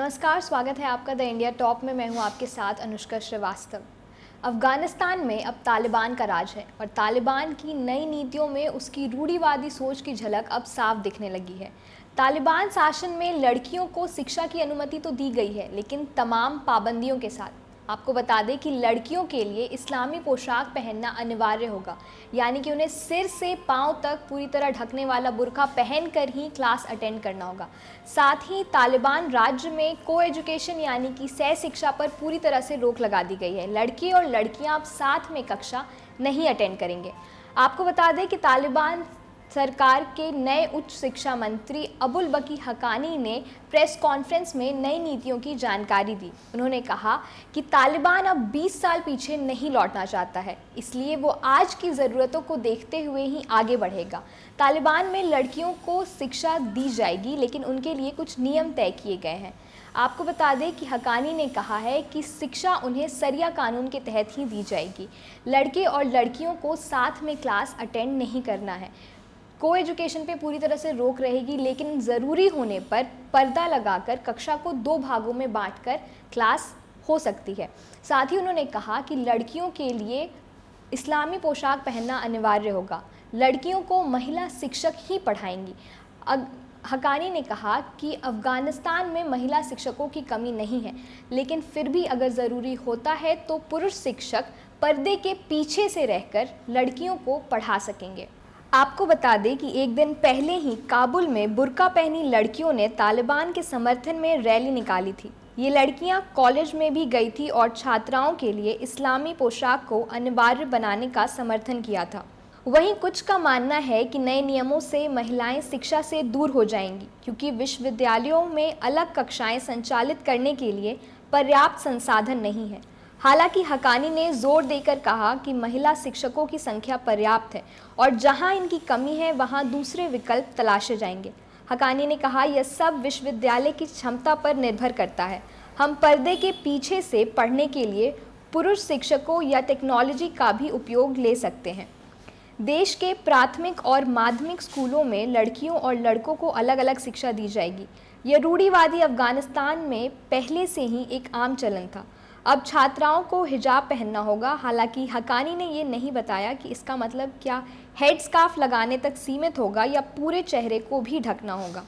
नमस्कार, स्वागत है आपका द इंडिया टॉप में। मैं हूं आपके साथ अनुष्का श्रीवास्तव। अफ़गानिस्तान में अब तालिबान का राज है और तालिबान की नई नीतियों में उसकी रूढ़िवादी सोच की झलक अब साफ दिखने लगी है। तालिबान शासन में लड़कियों को शिक्षा की अनुमति तो दी गई है, लेकिन तमाम पाबंदियों के साथ। आपको बता दें कि लड़कियों के लिए इस्लामी पोशाक पहनना अनिवार्य होगा, यानी कि उन्हें सिर से पांव तक पूरी तरह ढकने वाला बुर्का पहनकर ही क्लास अटेंड करना होगा। साथ ही तालिबान राज्य में को एजुकेशन यानी कि सह शिक्षा पर पूरी तरह से रोक लगा दी गई है। लड़के और लड़कियां अब साथ में कक्षा नहीं अटेंड करेंगे। आपको बता दें कि तालिबान सरकार के नए उच्च शिक्षा मंत्री अबुल बकी हकानी ने प्रेस कॉन्फ्रेंस में नई नीतियों की जानकारी दी। उन्होंने कहा कि तालिबान अब 20 साल पीछे नहीं लौटना चाहता है, इसलिए वो आज की ज़रूरतों को देखते हुए ही आगे बढ़ेगा। तालिबान में लड़कियों को शिक्षा दी जाएगी, लेकिन उनके लिए कुछ नियम तय किए गए हैं। आपको बता दें कि हकानी ने कहा है कि शिक्षा उन्हें सरिया कानून के तहत ही दी जाएगी। लड़के और लड़कियों को साथ में क्लास अटेंड नहीं करना है। को एजुकेशन पे पूरी तरह से रोक रहेगी, लेकिन ज़रूरी होने पर पर्दा लगाकर कक्षा को 2 भागों में बांटकर क्लास हो सकती है। साथ ही उन्होंने कहा कि लड़कियों के लिए इस्लामी पोशाक पहनना अनिवार्य होगा। लड़कियों को महिला शिक्षक ही पढ़ाएंगी। हकानी ने कहा कि अफ़गानिस्तान में महिला शिक्षकों की कमी नहीं है, लेकिन फिर भी अगर ज़रूरी होता है तो पुरुष शिक्षक पर्दे के पीछे से रहकर लड़कियों को पढ़ा सकेंगे। आपको बता दें कि एक दिन पहले ही काबुल में बुर्का पहनी लड़कियों ने तालिबान के समर्थन में रैली निकाली थी। ये लड़कियां कॉलेज में भी गई थी और छात्राओं के लिए इस्लामी पोशाक को अनिवार्य बनाने का समर्थन किया था। वहीं कुछ का मानना है कि नए नियमों से महिलाएं शिक्षा से दूर हो जाएंगी, क्योंकि विश्वविद्यालयों में अलग कक्षाएं संचालित करने के लिए पर्याप्त संसाधन नहीं है। हालांकि हकानी ने जोर देकर कहा कि महिला शिक्षकों की संख्या पर्याप्त है और जहां इनकी कमी है वहां दूसरे विकल्प तलाशे जाएंगे। हकानी ने कहा, यह सब विश्वविद्यालय की क्षमता पर निर्भर करता है। हम पर्दे के पीछे से पढ़ने के लिए पुरुष शिक्षकों या टेक्नोलॉजी का भी उपयोग ले सकते हैं। देश के प्राथमिक और माध्यमिक स्कूलों में लड़कियों और लड़कों को अलग अलग शिक्षा दी जाएगी। यह रूढ़िवादी अफगानिस्तान में पहले से ही एक आम चलन था। अब छात्राओं को हिजाब पहनना होगा। हालांकि हकानी ने ये नहीं बताया कि इसका मतलब क्या हेड स्कार्फ लगाने तक सीमित होगा या पूरे चेहरे को भी ढकना होगा।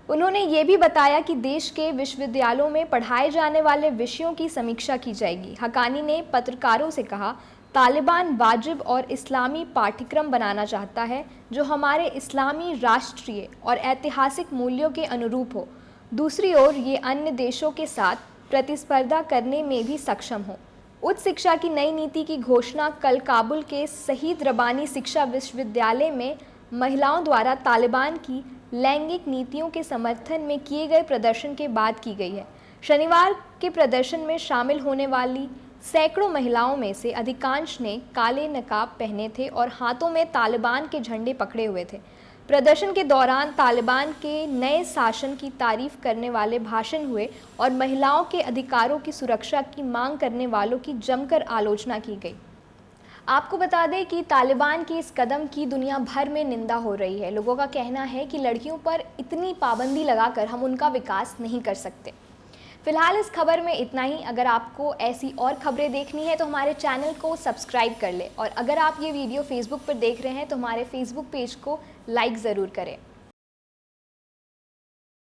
उन्होंने ये भी बताया कि देश के विश्वविद्यालयों में पढ़ाए जाने वाले विषयों की समीक्षा की जाएगी। हकानी ने पत्रकारों से कहा, तालिबान वाजिब और इस्लामी पाठ्यक्रम बनाना चाहता है जो हमारे इस्लामी राष्ट्रीय और ऐतिहासिक मूल्यों के अनुरूप हो। दूसरी ओर ये अन्य देशों के साथ प्रतिस्पर्धा करने में भी सक्षम हो। उच्च शिक्षा की नई नीति की घोषणा कल काबुल के शहीद रबानी शिक्षा विश्वविद्यालय में महिलाओं द्वारा तालिबान की लैंगिक नीतियों के समर्थन में किए गए प्रदर्शन के बाद की गई है। शनिवार के प्रदर्शन में शामिल होने वाली सैकड़ों महिलाओं में से अधिकांश ने काले नकाब पहने थे और हाथों में तालिबान के झंडे पकड़े हुए थे। प्रदर्शन के दौरान तालिबान के नए शासन की तारीफ करने वाले भाषण हुए और महिलाओं के अधिकारों की सुरक्षा की मांग करने वालों की जमकर आलोचना की गई। आपको बता दें कि तालिबान की इस कदम की दुनिया भर में निंदा हो रही है। लोगों का कहना है कि लड़कियों पर इतनी पाबंदी लगाकर हम उनका विकास नहीं कर सकते। फिलहाल इस खबर में इतना ही। अगर आपको ऐसी और खबरें देखनी है तो हमारे चैनल को सब्सक्राइब कर लें, और अगर आप ये वीडियो फेसबुक पर देख रहे हैं तो हमारे फेसबुक पेज को लाइक ज़रूर करें।